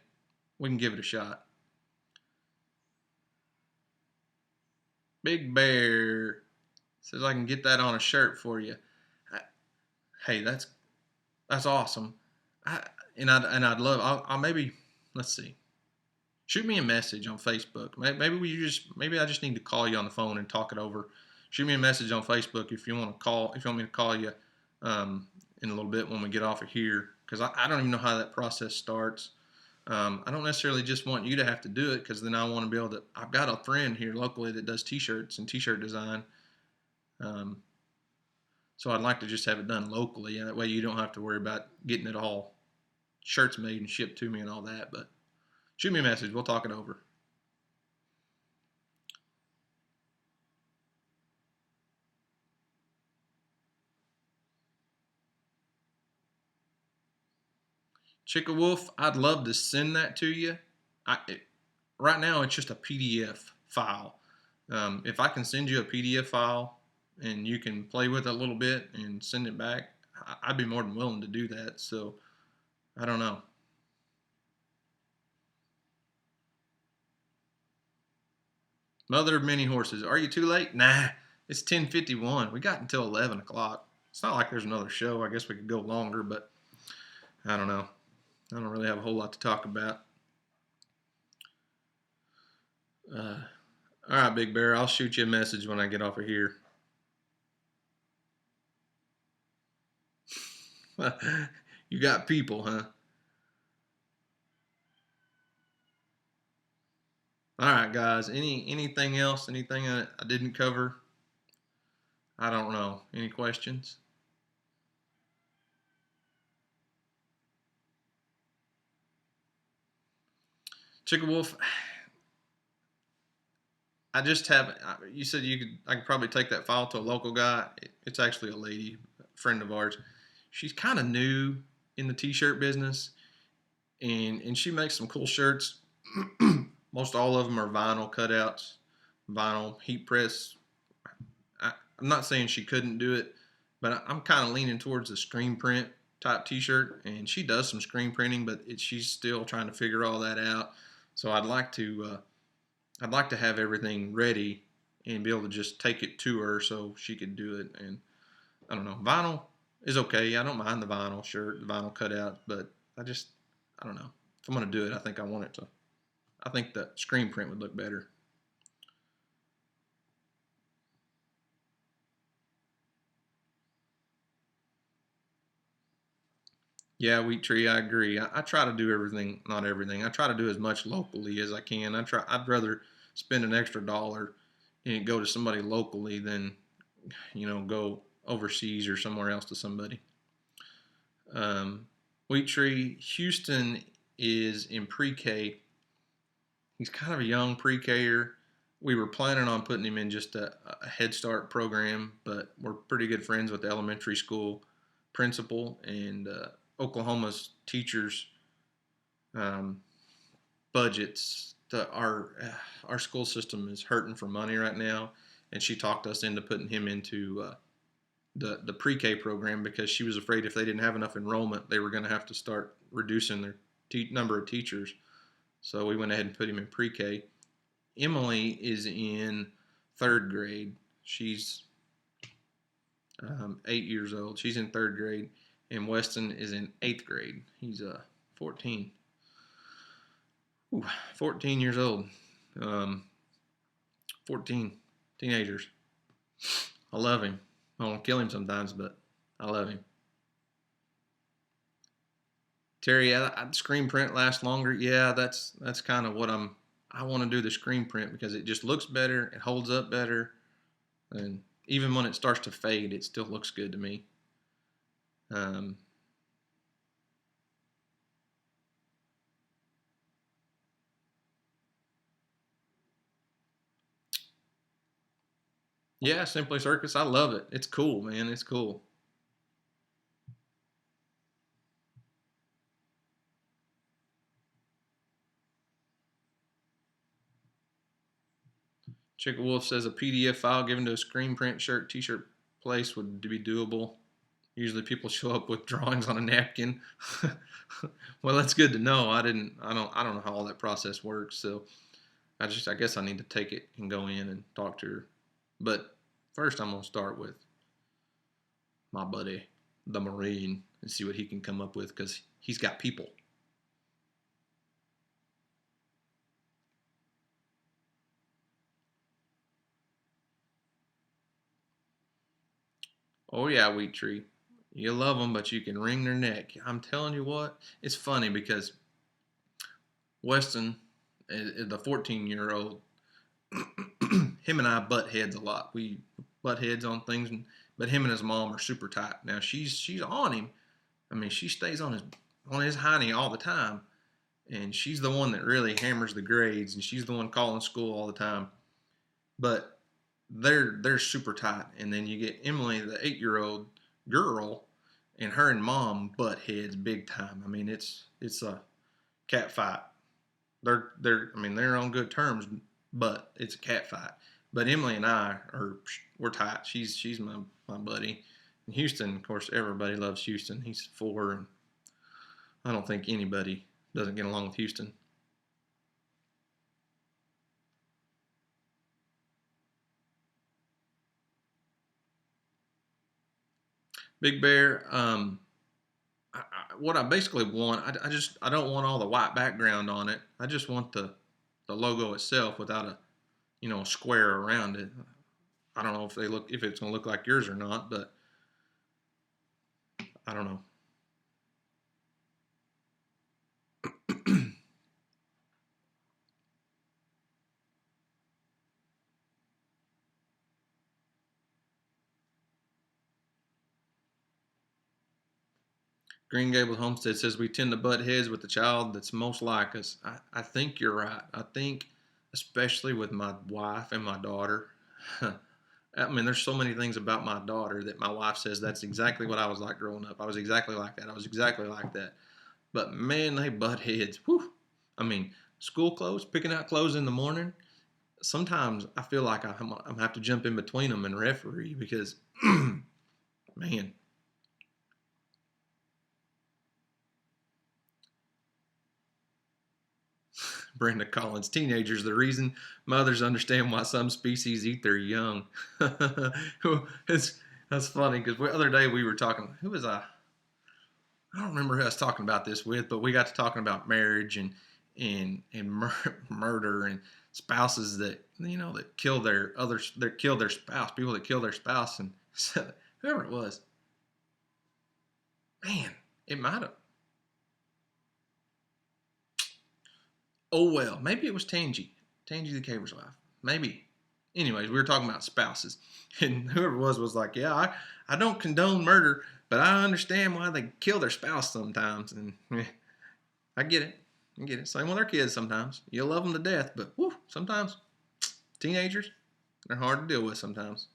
we can give it a shot. Big Bear says I can get that on a shirt for you. Hey, that's awesome. I'd love. I'll maybe, let's see. Shoot me a message on Facebook. Maybe I just need to call you on the phone and talk it over. Shoot me a message on Facebook if you want me to call you in a little bit when we get off of here, because I don't even know how that process starts. I don't necessarily just want you to have to do it, because then I want to be able to. I've got a friend here locally that does t-shirts and t-shirt design. So I'd like to just have it done locally, and that way you don't have to worry about getting it all shirts made and shipped to me and all that. But shoot me a message. We'll talk it over. Chicka Wolf, I'd love to send that to you. Right now, it's just a PDF file. If I can send you a PDF file and you can play with it a little bit and send it back, I'd be more than willing to do that. So I don't know. Mother of many horses, are you too late? Nah, it's 10:51. We got until 11 o'clock. It's not like there's another show. I guess we could go longer, but I don't know. I don't really have a whole lot to talk about. All right, Big Bear, I'll shoot you a message when I get off of here. You got people, huh? All right, guys. Anything else? Anything I didn't cover? I don't know. Any questions? Chicka Wolf, I just have. You said I could probably take that file to a local guy. It's actually a lady, a friend of ours. She's kind of new in the t-shirt business, and she makes some cool shirts. Most all of them are vinyl cutouts, vinyl heat press. I'm not saying she couldn't do it. but I'm kind of leaning towards the screen print type T-shirt, and she does some screen printing, but she's still trying to figure all that out. So I'd like to have everything ready and be able to just take it to her so she could do it. And I don't know, vinyl is okay. I don't mind the vinyl shirt, the vinyl cutout, but I don't know. If I'm gonna do it, I think I want it to. I think the screen print would look better. Yeah, Wheat Tree, I agree. I try to do everything, not everything. I try to do as much locally as I can. I'd rather spend an extra dollar and go to somebody locally than, go overseas or somewhere else to somebody. Um, Wheat Tree, Houston is in pre-K. He's kind of a young pre-Ker. We were planning on putting him in just a Head Start program, but we're pretty good friends with the elementary school principal, and Oklahoma's teachers um, budgets. Our school system is hurting for money right now, and she talked us into putting him into the pre-K program because she was afraid if they didn't have enough enrollment, they were going to have to start reducing their number of teachers. So we went ahead and put him in pre-K. Emily is in third grade. She's 8 years old. She's in third grade, and Weston is in eighth grade. He's 14. Ooh, 14 years old. 14 teenagers. I love him. I want to kill him sometimes, but I love him. Terry, screen print lasts longer. Yeah, that's kind of what I want to do the screen print because it just looks better, it holds up better, and even when it starts to fade, it still looks good to me. Um, yeah, Simply Circus, I love it. It's cool, man. It's cool. Chick Wolf says a PDF file given to a screen print shirt, T-shirt place would be doable. Usually people show up with drawings on a napkin. Well, that's good to know. I don't know how all that process works. So I guess I need to take it and go in and talk to her. But first I'm gonna start with my buddy, the Marine, and see what he can come up with because he's got people. Oh yeah, Wheat Tree. You love them, but you can wring their neck. I'm telling you what, it's funny because Weston, the 14-year-old, him and I butt heads a lot. We butt heads on things, but him and his mom are super tight. Now she's on him. I mean, she stays on his hiney all the time, and she's the one that really hammers the grades, and she's the one calling school all the time. But they're super tight, and then you get Emily, the 8-year-old girl, and her and mom butt heads big time. I mean, it's a cat fight. They're on good terms, but it's a cat fight. But Emily and I we're tight. She's my buddy. In Houston, of course, everybody loves Houston. He's 4, and I don't think anybody doesn't get along with Houston. Big Bear, what I basically want, I don't want all the white background on it. I just want the logo itself without a square around it. I don't know if it's gonna look like yours or not, but I don't know. Green Gables Homestead says we tend to butt heads with the child that's most like us. I think you're right. I think, especially with my wife and my daughter. I mean, there's so many things about my daughter that my wife says that's exactly what I was like growing up. I was exactly like that. I was exactly like that. But man, they butt heads. Whew. I mean, school clothes, picking out clothes in the morning. Sometimes I feel like I'm have to jump in between them and referee because Man. Brenda Collins, teenagers, the reason mothers understand why some species eat their young. That's funny because the other day we were talking, who was I don't remember who I was talking about this with, but we got to talking about marriage and murder and spouses that that kill their others, that kill their spouse, people that kill their spouse, and whoever it was, man, it might have. Oh well, maybe it was Tangy the Caver's wife, maybe. Anyways, we were talking about spouses, and whoever it was like, yeah, I don't condone murder, but I understand why they kill their spouse sometimes, and I get it. I get it. Same with our kids sometimes. You love them to death, but whew, sometimes teenagers, they're hard to deal with sometimes.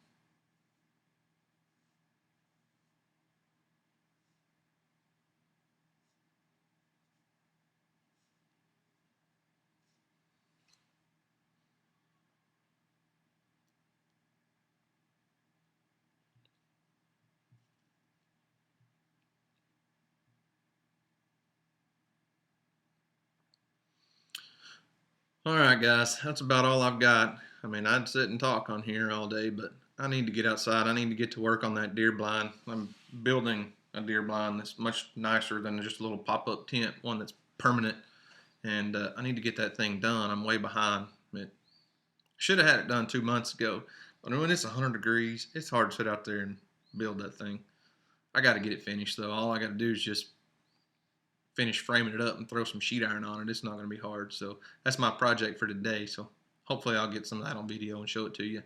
All right, guys, that's about all I've got. I mean, I'd sit and talk on here all day, but I need to get outside. I need to get to work on that deer blind. I'm building a deer blind that's much nicer than just a little pop-up tent, one that's permanent, and I need to get that thing done. I'm way behind. It should have had it done 2 months ago, but when it's 100 degrees, it's hard to sit out there and build that thing. I got to get it finished, though. All I got to do is just finish framing it up and throw some sheet iron on it. It's not going to be hard. So that's my project for today. So hopefully I'll get some of that on video and show it to you.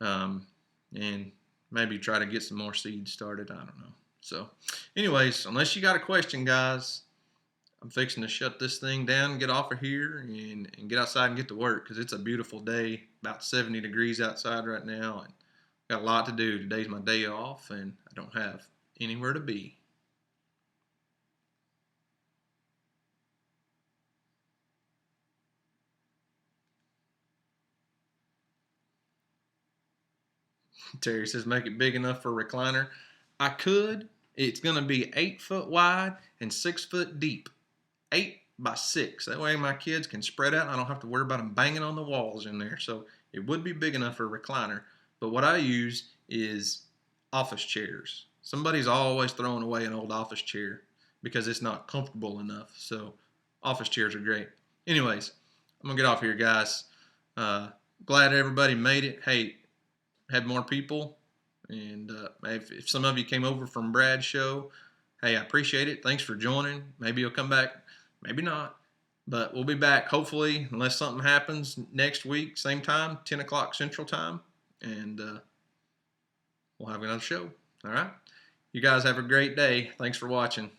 And maybe try to get some more seeds started. I don't know. So anyways, unless you got a question, guys, I'm fixing to shut this thing down, get off of here, and get outside and get to work because it's a beautiful day. About 70 degrees outside right now. And got a lot to do. Today's my day off, and I don't have anywhere to be. Terry says, make it big enough for a recliner. I could. It's going to be 8 foot wide and 6 foot deep. 8 by 6. That way my kids can spread out and I don't have to worry about them banging on the walls in there. So it would be big enough for a recliner. But what I use is office chairs. Somebody's always throwing away an old office chair because it's not comfortable enough. So office chairs are great. Anyways, I'm going to get off here, guys. Glad everybody made it. Hey, had more people, and if some of you came over from Brad's show, hey, I appreciate it. Thanks for joining. Maybe you'll come back, maybe not, but we'll be back hopefully, unless something happens, next week, same time, 10 o'clock Central Time, and we'll have another show. All right, you guys have a great day. Thanks for watching.